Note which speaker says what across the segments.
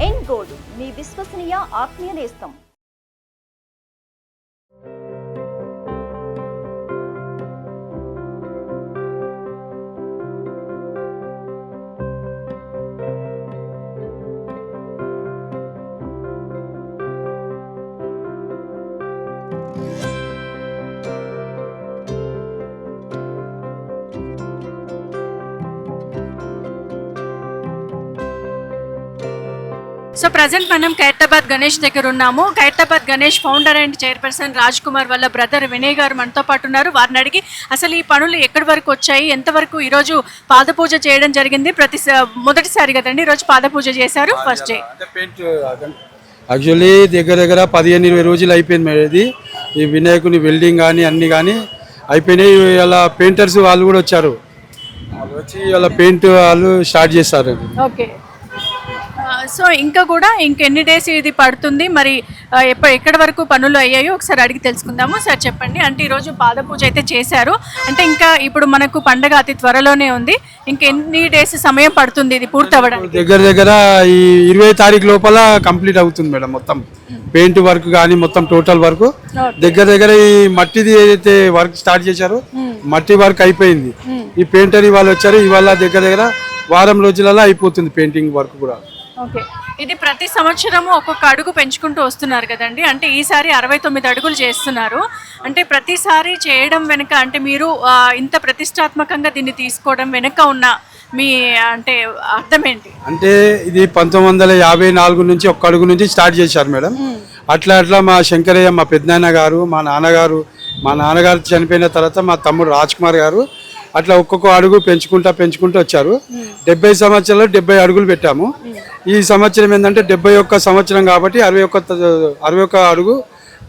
Speaker 1: ఎన్ gold మీ విశ్వసనీయ ఆత్మీయ నేస్తం.
Speaker 2: సో ప్రజెంట్ మనం ఖైరతాబాద్ గణేష్ దగ్గర ఉన్నాము. Khairatabad Ganesh founder and chairperson Raj Kumar వాళ్ళ బ్రదర్ వినయ్ గారు మనతో పాటు ఉన్నారు. వారిని అడిగి అసలు ఈ పనులు ఎక్కడి వరకు వచ్చాయి, ఎంతవరకు ఈరోజు పాదపూజ చేయడం జరిగింది. మొదటిసారి కదండి ఈరోజు పాదపూజ చేశారు. ఫస్ట్ డే
Speaker 3: యాక్చువల్లీ దగ్గర 15-20 రోజులు అయిపోయింది మేడం. ఇది ఈ వినాయకుని వెల్డింగ్ కానీ అన్ని కానీ అయిపోయినాయి. ఇలా పెయింటర్స్ వాళ్ళు కూడా వచ్చారు. వాళ్ళు వచ్చి ఇలా పెయింట్ వాళ్ళు స్టార్ట్ చేస్తారు.
Speaker 2: ఓకే, సో ఇంకా కూడా ఇంకెన్ని డేస్ ఇది పడుతుంది, మరి ఎక్కడి వరకు పనులు అయ్యాయో ఒకసారి అడిగి తెలుసుకుందాము. సార్ చెప్పండి, అంటే ఈరోజు పాదపూజ అయితే చేశారు, అంటే ఇంకా ఇప్పుడు మనకు పండగ అతి త్వరలోనే ఉంది, ఇంకెన్ని డేస్ సమయం పడుతుంది ఇది పూర్తి అవ్వడానికి?
Speaker 3: దగ్గర ఈ 20 తారీఖు లోపల కంప్లీట్ అవుతుంది మేడం. మొత్తం పెయింట్ వర్క్ కానీ మొత్తం టోటల్ వర్క్ దగ్గర ఈ మట్టిది ఏదైతే వర్క్ స్టార్ట్ చేశారో మట్టి వర్క్ అయిపోయింది. ఈ పెయింటర్ ఇవాళ వచ్చారు. ఇవాళ దగ్గర వారం రోజులలో అయిపోతుంది పెయింటింగ్ వర్క్ కూడా.
Speaker 2: ఓకే, ఇది ప్రతి సంవత్సరము ఒక్కొక్క అడుగు పెంచుకుంటూ వస్తున్నారు కదండి, అంటే ఈసారి 69 అడుగులు చేస్తున్నారు. అంటే ప్రతిసారి చేయడం వెనుక అంటే మీరు ఇంత ప్రతిష్టాత్మకంగా దీన్ని తీసుకోవడం వెనుక ఉన్న మీ అంటే అర్థం ఏంటి?
Speaker 3: అంటే ఇది 1954 నుంచి ఒక్క అడుగు నుంచి స్టార్ట్ చేశారు మేడం. అట్లా మా శంకరయ్య, మా పెద్దనాన్న గారు, మా నాన్నగారు చనిపోయిన తర్వాత మా తమ్ముడు రాజ్ కుమార్ గారు అట్లా ఒక్కొక్క అడుగు పెంచుకుంటూ వచ్చారు. 70 సంవత్సరాలు 70 అడుగులు పెట్టాము. ఈ సంవత్సరం ఏంటంటే 71 సంవత్సరం కాబట్టి 61 అడుగు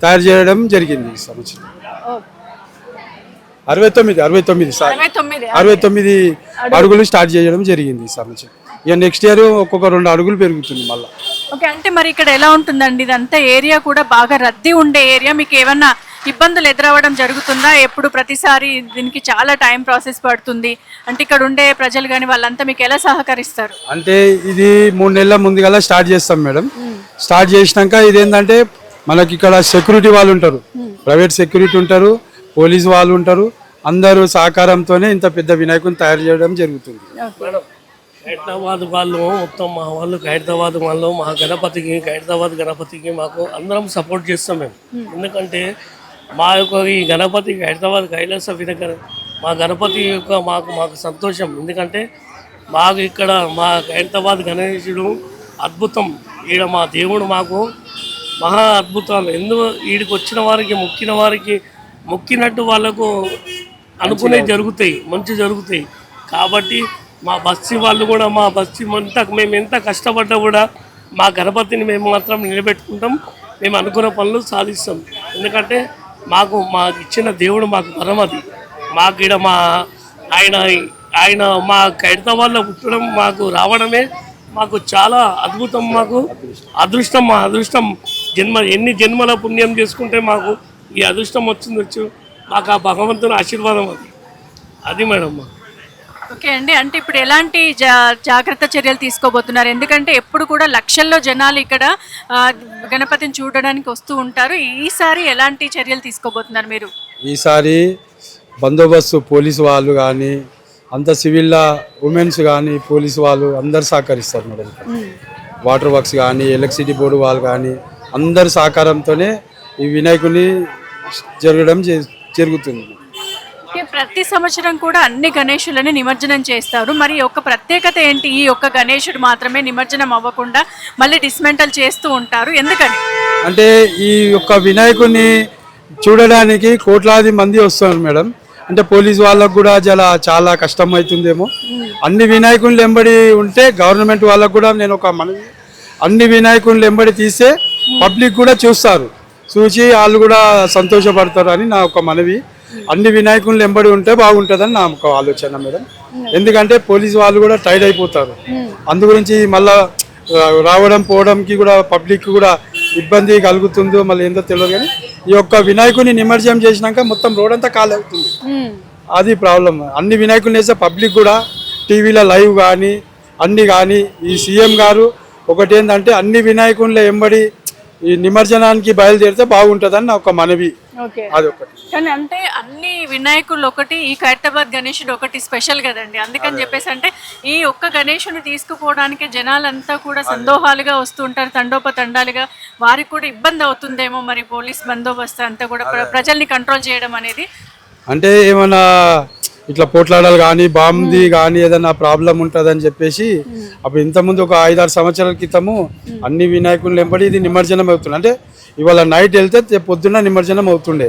Speaker 3: తయారు చేయడం జరిగింది. ఈ సంవత్సరం 69 అడుగులు స్టార్ట్ చేయడం జరిగింది ఈ సంవత్సరం. ఇక నెక్స్ట్ ఇయర్ ఒక్కొక్క 2 అడుగులు పెరుగుతుంది మళ్ళీ.
Speaker 2: ఓకే, అంటే మరి ఇక్కడ ఎలా ఉంటుందండి? ఇదంతా ఏరియా కూడా బాగా రద్దీ ఉండే ఏరియా, మీకు ఏమన్నా ఇబ్బందులు ఎదురవ్వడం జరుగుతుందా? ఎప్పుడు ప్రతిసారి దీనికి చాలా టైం ప్రాసెస్ పడుతుంది, అంటే ఇక్కడ ఉండే ప్రజలు కానీ వాళ్ళంతా మీకు ఎలా సహకరిస్తారు?
Speaker 3: అంటే ఇది 3 నెలల ముందుగా స్టార్ట్ చేస్తాం మేడం. స్టార్ట్ చేసినాక ఇదేంటంటే మనకి ఇక్కడ సెక్యూరిటీ వాళ్ళు ఉంటారు, ప్రైవేట్ సెక్యూరిటీ ఉంటారు, పోలీస్ వాళ్ళు ఉంటారు. అందరూ సహకారంతోనే ఇంత పెద్ద వినాయకుని తయారు చేయడం జరుగుతుంది.
Speaker 4: ఖైరతాబాద్ వాళ్ళు మొత్తం మా వాళ్ళు ఖైరతాబాద్ వాళ్ళు మా ఖైరతాబాద్ గణపతికి మాకు అందరం సపోర్ట్ చేస్తాం మేము. ఎందుకంటే మా యొక్క ఈ గణపతి ఖైరతాబాద్ కైలాస వినగర మా గణపతి యొక్క మాకు సంతోషం. ఎందుకంటే మాకు ఇక్కడ మా ఖైరతాబాద్ గణేశుడు అద్భుతం. ఈడ మా దేవుడు మాకు మహా అద్భుతాలు. వీడికి వచ్చిన వారికి మొక్కినట్టు వాళ్ళకు అనుకునేవి జరుగుతాయి, మంచి జరుగుతాయి. కాబట్టి మా బస్తీ వాళ్ళు కూడా మేము ఎంత కష్టపడ్డా కూడా మా గణపతిని మేము మాత్రం నిలబెట్టుకుంటాం. మేము అనుకున్న పనులు సాధిస్తాం. ఎందుకంటే మాకు ఇచ్చిన దేవుడు మాకు పరమది. మాకు ఇక్కడ ఆయన మా ఖైరతాబాద్లో పుట్టడం మాకు రావడమే మాకు చాలా అద్భుతం. మాకు అదృష్టం, మా అదృష్టం ఎన్ని జన్మల పుణ్యం చేసుకుంటే మాకు ఈ అదృష్టం వచ్చిందొచ్చు. మాకు ఆ భగవంతుని ఆశీర్వాదం అది మేడం.
Speaker 2: ఓకే అండి, అంటే ఇప్పుడు ఎలాంటి జాగ్రత్త చర్యలు తీసుకోబోతున్నారు? ఎందుకంటే ఎప్పుడు కూడా లక్షల్లో జనాలు ఇక్కడ గణపతిని చూడడానికి వస్తూ ఉంటారు. ఈసారి ఎలాంటి చర్యలు తీసుకోబోతున్నారు మీరు?
Speaker 3: ఈసారి బందోబస్తు పోలీసు వాళ్ళు కానీ అంత సివిల్ ఉమెన్స్ కానీ పోలీసు వాళ్ళు అందరు సహకరిస్తారు మేడం. వాటర్ వర్క్స్ కానీ ఎలక్ట్రిసిటీ బోర్డు వాళ్ళు కానీ అందరి సహకారంతోనే ఈ వినాయకుని జరుగుతుంది.
Speaker 2: ప్రతి సంవత్సరం కూడా అన్ని గణేశులని నిమజ్జనం చేస్తారు. మరి ఒక ప్రత్యేకత ఏంటి? ఈ ఒక్క గణేశుడు మాత్రమే నిమజ్జనం అవ్వకుండా మళ్ళీ డిస్మెంటల్ చేస్తూ ఉంటారు, ఎందుకని?
Speaker 3: అంటే ఈ యొక్క వినాయకుని చూడడానికి కోట్లాది మంది వస్తున్నారు మేడం. అంటే పోలీసు వాళ్ళకు కూడా చాలా కష్టం అవుతుందేమో. అన్ని వినాయకులు ఎంబడి ఉంటే గవర్నమెంట్ వాళ్ళకు కూడా నేను ఒక మనవి, అన్ని వినాయకులు ఎంబడి తీస్తే పబ్లిక్ కూడా చూసి వాళ్ళు కూడా సంతోషపడతారు అని నా ఒక మనవి. అన్ని వినాయకులు ఎంబడి ఉంటే బాగుంటుందని నా ఒక ఆలోచన మేడం. ఎందుకంటే పోలీసు వాళ్ళు కూడా టైర్డ్ అయిపోతారు. అందు గురించి మళ్ళా రావడం పోవడంకి కూడా పబ్లిక్ కూడా ఇబ్బంది కలుగుతుందో మళ్ళీ ఏందో తెలియదు. కానీ ఈ యొక్క వినాయకుని నిమజ్జనం చేసినాక మొత్తం రోడ్ అంతా ఖాళీ అవుతుంది. అది ప్రాబ్లం. అన్ని వినాయకులు వేస్తే పబ్లిక్ కూడా టీవీలో లైవ్ కానీ అన్ని కానీ ఈ సీఎం గారు ఒకటి ఏంటంటే అన్ని వినాయకుల ఎంబడి ఈ నిమజ్జనానికి బయలుదేరితే బాగుంటుందని నా ఒక మనవి.
Speaker 2: ఓకే.
Speaker 3: అదొకటి.
Speaker 2: కానీ అంటే అన్ని వినాయకులు ఒకటి, ఈ ఖైరతాబాద్ గణేశుడు ఒకటి స్పెషల్ కదండి. అందుకని చెప్పేసి అంటే ఈ ఒక్క గణేశుని తీసుకుపోవడానికి జనాలంతా కూడా సందోహాలుగా వస్తుంటారు, తండోపతండాలుగా. వారికి కూడా ఇబ్బంది అవుతుందేమో మరి పోలీస్ బందోబస్తు అంతా కూడా ప్రజల్ని కంట్రోల్ చేయడం అనేది.
Speaker 3: అంటే ఏమన్నా ఇట్లా పోట్లాడాలి కానీ బాంబుది కానీ ఏదైనా ప్రాబ్లం ఉంటుందని చెప్పేసి అప్పుడు ఇంతకుముందు ఒక 5-6 సంవత్సరాల క్రితము అన్ని వినాయకులు వెంబడి ఇది నిమజ్జనం అవుతుంది. అంటే ఇవాళ నైట్ వెళ్తే పొద్దున్న నిమజ్జనం అవుతుండే.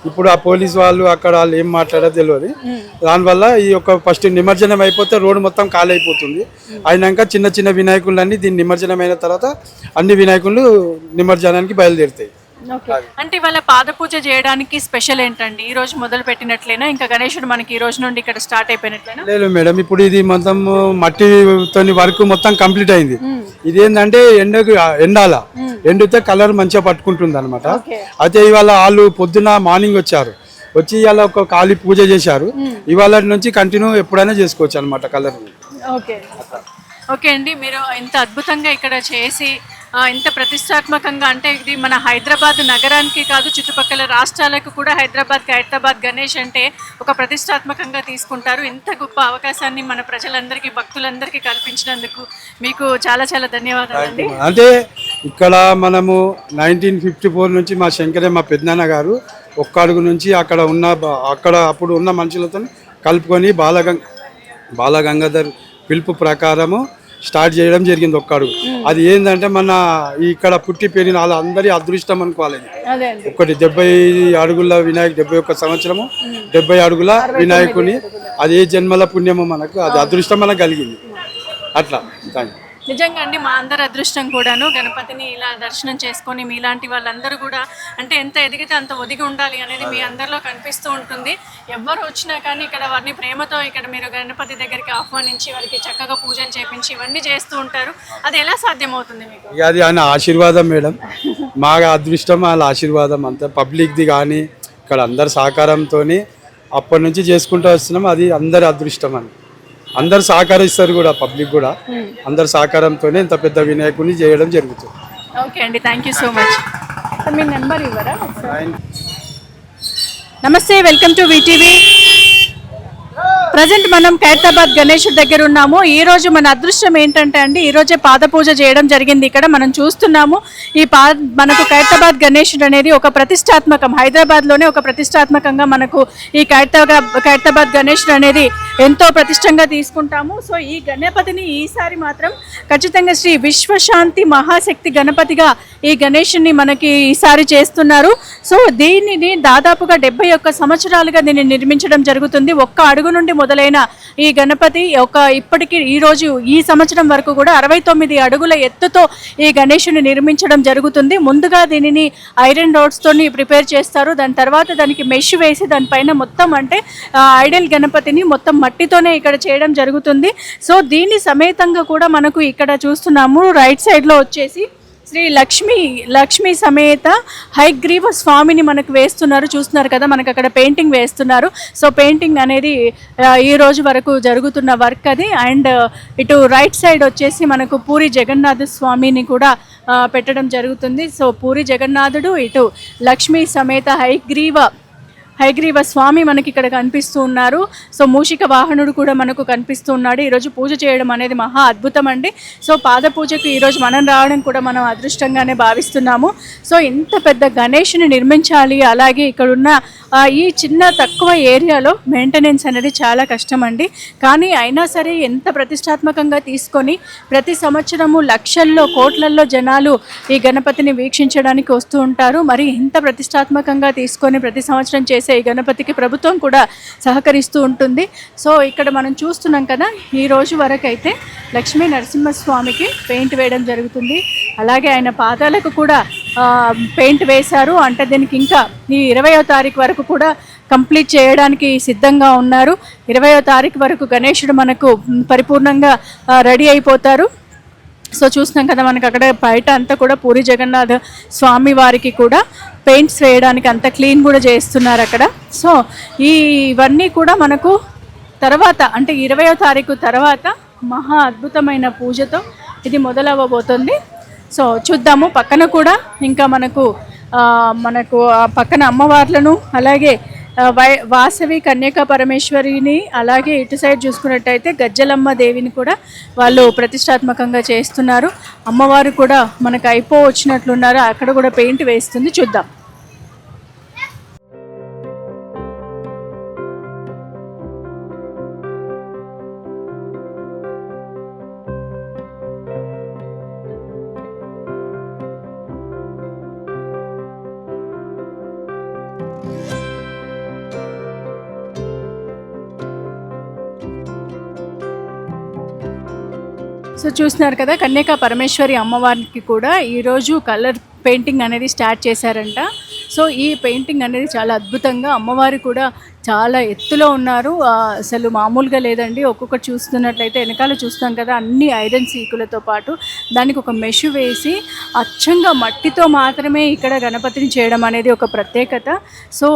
Speaker 3: ఇప్పుడు ఆ పోలీస్ వాళ్ళు అక్కడ వాళ్ళు ఏం మాట్లాడారో తెలియదు. దానివల్ల ఈ యొక్క ఫస్ట్ నిమజ్జనం అయిపోతే రోడ్డు మొత్తం ఖాళీ అయిపోతుంది. అయినాక చిన్న చిన్న వినాయకులన్నీ దీన్ని నిమజ్జనం అయిన తర్వాత అన్ని వినాయకులు నిమజ్జనానికి బయలుదేరుతాయి.
Speaker 2: అంటే ఇవాళ పాద పూజ చేయడానికి స్పెషల్ ఏంటండి? ఈ రోజు మొదలు పెట్టినట్లేనా, ఇంకా గణేశుడు మనకి ఈ రోజు నుండి ఇక్కడ స్టార్ట్ అయిపోయినట్లేనా?
Speaker 3: లేదు మేడం, ఇప్పుడు ఇది మొత్తం మట్టితో వర్క్ మొత్తం కంప్లీట్ అయింది. ఇది ఏంటంటే ఎండితే కలర్ మంచిగా పట్టుకుంటుంది అనమాట. అయితే ఇవాళ వాళ్ళు పొద్దున మార్నింగ్ వచ్చి ఇవాళ ఒక ఖాళీ పూజ చేశారు. ఇవాళ నుంచి కంటిన్యూ ఎప్పుడైనా చేసుకోవచ్చు అనమాట కలర్.
Speaker 2: ఓకే అండి, మీరు ఇంత అద్భుతంగా ఇక్కడ చేసి ఇంత ప్రతిష్టాత్మకంగా, అంటే ఇది మన హైదరాబాద్ నగరానికి కాదు చుట్టుపక్కల రాష్ట్రాలకు కూడా హైదరాబాద్ ఖైరతాబాద్ గణేష్ అంటే ఒక ప్రతిష్టాత్మకంగా తీసుకుంటారు. ఇంత గొప్ప అవకాశాన్ని మన ప్రజలందరికీ, భక్తులందరికీ కల్పించినందుకు మీకు చాలా చాలా ధన్యవాదాలండి.
Speaker 3: అంటే ఇక్కడ మనము 1954 నుంచి మా శంకరే మా పెద్దనాన్న గారు ఒక్క అడుగు నుంచి అక్కడ అప్పుడు ఉన్న మనుషులతో కలుపుకొని బాలగంగాధర్ పిలుపు ప్రకారము స్టార్ట్ చేయడం జరిగింది ఒక్క అడుగు. అది ఏంటంటే మన ఇక్కడ పుట్టి పెరిగిన వాళ్ళ అందరి అదృష్టం అనుకోవాలి. ఒకటి 70 అడుగుల వినాయకు, 71 సంవత్సరము 70 అడుగుల వినాయకుని, అది ఏ జన్మల పుణ్యము మనకు, అది అదృష్టం మనకు కలిగింది. అట్లా
Speaker 2: నిజంగా అండి, మా అందరి అదృష్టం కూడాను గణపతిని ఇలా దర్శనం చేసుకొని మీలాంటి వాళ్ళందరూ కూడా అంటే ఎంత ఎదిగితే అంత ఒదిగి ఉండాలి అనేది మీ అందరిలో కనిపిస్తూ ఉంటుంది. ఎవరు వచ్చినా కానీ ఇక్కడ వారిని ప్రేమతో ఇక్కడ మీరు గణపతి దగ్గరికి ఆహ్వానించి వారికి చక్కగా పూజలు చేపించి ఇవన్నీ చేస్తూ ఉంటారు. అది ఎలా సాధ్యమవుతుంది మీకు?
Speaker 3: అది ఆయన ఆశీర్వాదం మేడం, మా అదృష్టం వాళ్ళ ఆశీర్వాదం అంతా. పబ్లిక్ది కానీ ఇక్కడ అందరి సహకారంతో అప్పటి నుంచి చేసుకుంటూ వస్తున్నాం. అది అందరి అదృష్టం అని అందరు సహకరిస్తారు కూడా, పబ్లిక్ కూడా అందరు సహకారంతోనే ఇంత పెద్ద వినాయకుడిని చేయడం జరుగుతుంది.
Speaker 2: ఓకే అండి, thank you so much. Me number ఇవ్వరా? నమస్తే, వెల్కమ్ టు వీటీవీ. ప్రజెంట్ మనం ఖైరతాబాద్ గణేశుడి దగ్గర ఉన్నాము. ఈ రోజు మన అదృష్టం ఏంటంటే అండి, ఈ రోజే పాద పూజ చేయడం జరిగింది. ఇక్కడ మనం చూస్తున్నాము మనకు ఖైరతాబాద్ గణేశుడు అనేది ఒక ప్రతిష్టాత్మకం, హైదరాబాద్లోనే ఒక ప్రతిష్టాత్మకంగా మనకు ఈ ఖైరతాబాద్ గణేశుడు అనేది ఎంతో ప్రతిష్టంగా తీసుకుంటాము. సో ఈ గణపతిని ఈసారి మాత్రం ఖచ్చితంగా శ్రీ విశ్వశాంతి మహాశక్తి గణపతిగా ఈ గణేశుని మనకి ఈసారి చేస్తున్నారు. సో దీనిని దాదాపుగా 71 సంవత్సరాలుగా దీన్ని నిర్మించడం జరుగుతుంది. ఒక్క అడుగు నుండి మొదలైన ఈ గణపతి ఇప్పటికీ ఈరోజు ఈ సంవత్సరం వరకు కూడా 69 అడుగుల ఎత్తుతో ఈ గణేశుని నిర్మించడం జరుగుతుంది. ముందుగా దీనిని ఐరన్ రాడ్స్తో ప్రిపేర్ చేస్తారు. దాని తర్వాత దానికి మెష్ వేసి దానిపైన మొత్తం అంటే ఐడల్ గణపతిని మొత్తం మట్టితోనే ఇక్కడ చేయడం జరుగుతుంది. సో దీని సమేతంగా కూడా మనకు ఇక్కడ చూస్తున్నాము రైట్ సైడ్లో వచ్చేసి శ్రీ లక్ష్మీ సమేత హయగ్రీవ స్వామిని మనకు వేస్తున్నారు. చూస్తున్నారు కదా, మనకు అక్కడ పెయింటింగ్ వేస్తున్నారు. సో పెయింటింగ్ అనేది ఈ రోజు వరకు జరుగుతున్న వర్క్ అది. అండ్ ఇటు రైట్ సైడ్ వచ్చేసి మనకు పూరి జగన్నాథ స్వామిని కూడా పెట్టడం జరుగుతుంది. సో పూరి జగన్నాథుడు, ఇటు లక్ష్మీ సమేత హయగ్రీవ స్వామి మనకి ఇక్కడ కనిపిస్తూ ఉన్నారు. సో మూషిక వాహనుడు కూడా మనకు కనిపిస్తూ ఉన్నాడు. ఈరోజు పూజ చేయడం అనేది మహా అద్భుతం అండి. సో పాద పూజకు ఈరోజు మనం రావడం కూడా మనం అదృష్టంగానే భావిస్తున్నాము. సో ఇంత పెద్ద గణేష్ని నిర్మించాలి, అలాగే ఇక్కడున్న ఈ చిన్న తక్కువ ఏరియాలో మెయింటెనెన్స్ అనేది చాలా కష్టం అండి. కానీ అయినా సరే ఎంత ప్రతిష్టాత్మకంగా తీసుకొని ప్రతి సంవత్సరము లక్షల్లో కోట్లల్లో జనాలు ఈ గణపతిని వీక్షించడానికి వస్తూ ఉంటారు. మరి ఇంత ప్రతిష్టాత్మకంగా తీసుకొని ప్రతి సంవత్సరం చేసే ఈ గణపతికి ప్రభుత్వం కూడా సహకరిస్తూ ఉంటుంది. సో ఇక్కడ మనం చూస్తున్నాం కదా, ఈ రోజు వరకు అయితే లక్ష్మీ నరసింహస్వామికి పెయింట్ వేయడం జరుగుతుంది. అలాగే ఆయన పాదాలకు కూడా పెయింట్ వేశారు. అంటే దీనికి ఇంకా ఈ 20వ తారీఖు వరకు కూడా కంప్లీట్ చేయడానికి సిద్ధంగా ఉన్నారు. 20వ తారీఖు వరకు గణేశుడు మనకు పరిపూర్ణంగా రెడీ అయిపోతారు. సో చూస్తున్నాం కదా, మనకు అక్కడ బయట అంతా కూడా పూరి జగన్నాథ స్వామి వారికి కూడా పెయింట్స్ వేయడానికి అంత క్లీన్ కూడా చేస్తున్నారు అక్కడ. సో ఇవన్నీ కూడా మనకు తర్వాత అంటే 20వ తారీఖు తర్వాత మహా అద్భుతమైన పూజతో ఇది మొదలవ్వబోతుంది. సో చూద్దాము. పక్కన కూడా ఇంకా మనకు ఆ పక్కన అమ్మవార్లను, అలాగే వాసవి కన్యకా పరమేశ్వరిని, అలాగే ఇటు సైడ్ చూసుకున్నట్టయితే గజ్జలమ్మ దేవిని కూడా వాళ్ళు ప్రతిష్టాత్మకంగా చేస్తున్నారు. అమ్మవారు కూడా మనకు వచ్చినట్లున్నారు. అక్కడ కూడా పెయింట్ వేస్తుంది. చూద్దాం. సో చూస్తున్నారు కదా, కన్యకా పరమేశ్వరి అమ్మవారికి కూడా ఈరోజు కలర్ పెయింటింగ్ అనేది స్టార్ట్ చేశారంట. సో ఈ పెయింటింగ్ అనేది చాలా అద్భుతంగా, అమ్మవారు కూడా చాలా ఎత్తులో ఉన్నారు. అసలు మామూలుగా లేదండి. ఒక్కొక్కటి చూస్తున్నట్లయితే వెనకాల చూస్తాం కదా, అన్ని ఐరన్ సీకులతో పాటు దానికి ఒక మెష్ వేసి అచ్చంగా మట్టితో మాత్రమే ఇక్కడ గణపతిని చేయడం అనేది ఒక ప్రత్యేకత. సో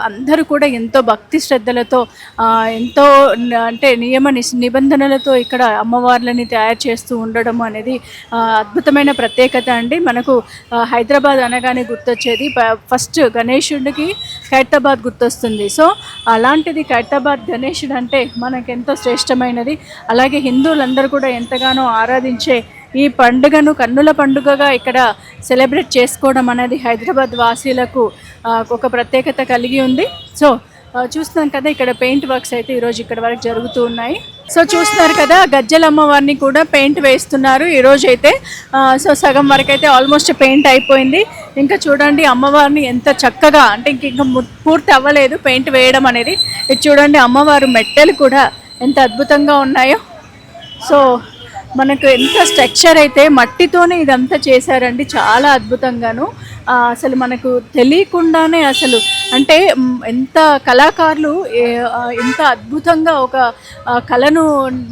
Speaker 2: అందరూ కూడా ఎంతో భక్తి శ్రద్ధలతో, ఎంతో అంటే నిబంధనలతో ఇక్కడ అమ్మవార్లని తయారు చేస్తూ ఉండడం అనేది అద్భుతమైన ప్రత్యేకత అండి. మనకు హైదరాబాద్ అనగానే గుర్తొచ్చేది ఫస్ట్ గణేశుడికి ఖైరతాబాద్ గుర్తొస్తుంది. సో అలాంటిది ఖైరతాబాద్ గణేశుడు అంటే మనకెంతో శ్రేష్టమైనది. అలాగే హిందువులందరూ కూడా ఎంతగానో ఆరాధించే ఈ పండుగను కన్నుల పండుగగా ఇక్కడ సెలబ్రేట్ చేసుకోవడం అనేది హైదరాబాద్ వాసీలకు ఒక ప్రత్యేకత కలిగి ఉంది. సో చూస్తున్నాం కదా, ఇక్కడ పెయింట్ వర్క్స్ అయితే ఈరోజు ఇక్కడ వరకు జరుగుతూ ఉన్నాయి. సో చూస్తున్నారు కదా, గజ్జలమ్మ వారిని కూడా పెయింట్ వేస్తున్నారు ఈరోజు అయితే. సో సగం వరకు అయితే ఆల్మోస్ట్ పెయింట్ అయిపోయింది. ఇంకా చూడండి అమ్మవారిని ఎంత చక్కగా, అంటే ఇంకా పూర్తి అవ్వలేదు పెయింట్ వేయడం అనేది. ఇది చూడండి అమ్మవారు మెట్టెలు కూడా ఎంత అద్భుతంగా ఉన్నాయో. సో మనకు ఎంత స్ట్రక్చర్ అయితే మట్టితోనే ఇదంతా చేశారండి, చాలా అద్భుతంగాను. అసలు మనకు తెలియకుండానే అసలు అంటే ఎంత కళాకారులు ఎంత అద్భుతంగా ఒక కళను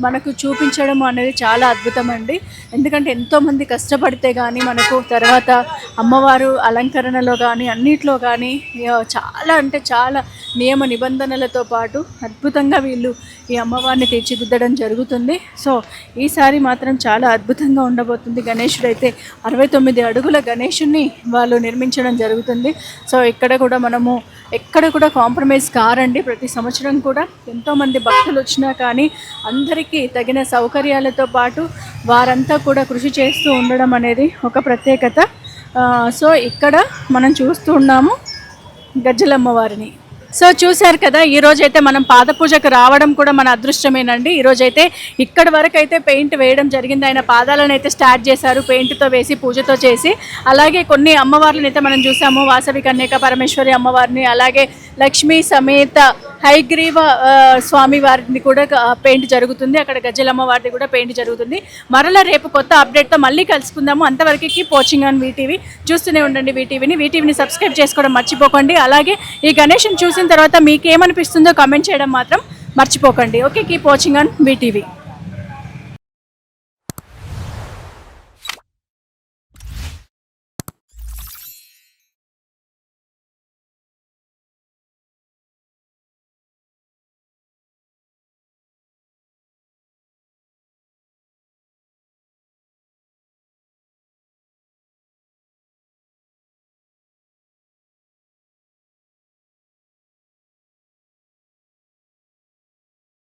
Speaker 2: మనకు చూపించడం అనేది చాలా అద్భుతం అండి. ఎందుకంటే ఎంతోమంది కష్టపడితే కానీ మనకు తర్వాత అమ్మవారు అలంకరణలో కానీ అన్నిట్లో కానీ చాలా అంటే చాలా నియమ నిబంధనలతో పాటు అద్భుతంగా వీళ్ళు ఈ అమ్మవారిని తీర్చిదిద్దడం జరుగుతుంది. సో ఈసారి మాత్రం చాలా అద్భుతంగా ఉండబోతుంది. గణేశుడు అయితే 69 అడుగుల గణేశుడిని వాళ్ళు నిర్మించడం జరుగుతుంది. సో ఇక్కడ కూడా మనము ఎక్కడ కూడా కాంప్రమైజ్ కారండి. ప్రతి సంవత్సరం కూడా ఎంతోమంది భక్తులు వచ్చినా కానీ అందరికీ తగిన సౌకర్యాలతో పాటు వారంతా కూడా కృషి చేస్తూ ఉండడం అనేది ఒక ప్రత్యేకత. సో ఇక్కడ మనం చూస్తూ ఉన్నాము గజ్జలమ్మ వారిని. సో చూశారు కదా, ఈరోజైతే మనం పాద పూజకు రావడం కూడా మన అదృష్టమేనండి. ఈరోజైతే ఇక్కడి వరకు అయితే పెయింట్ వేయడం జరిగింది. ఆయన పాదాలను అయితే స్టార్ట్ చేశారు పెయింట్తో వేసి, పూజతో చేసి. అలాగే కొన్ని అమ్మవార్లను అయితే మనం చూసాము, వాసవి కన్యకా పరమేశ్వరి అమ్మవారిని, అలాగే లక్ష్మీ సమేత హైగ్రీవ స్వామి వారిని కూడా పెయింట్ జరుగుతుంది. అక్కడ గజ్జలమ్మ వారిది కూడా పెయింట్ జరుగుతుంది. మరలా రేపు కొత్త అప్డేట్తో మళ్ళీ కలుసుకుందాము. అంతవరకు కీప్ వాచింగ్ ఆన్ వీటీవీ. చూస్తూనే ఉండండి వీటీవీని సబ్స్క్రైబ్ చేసుకోవడం మర్చిపోకండి. అలాగే ఈ గణేష్ని చూసిన తర్వాత మీకేమనిపిస్తుందో కామెంట్ చేయడం మాత్రం మర్చిపోకండి. Okay, keep watching on VTV.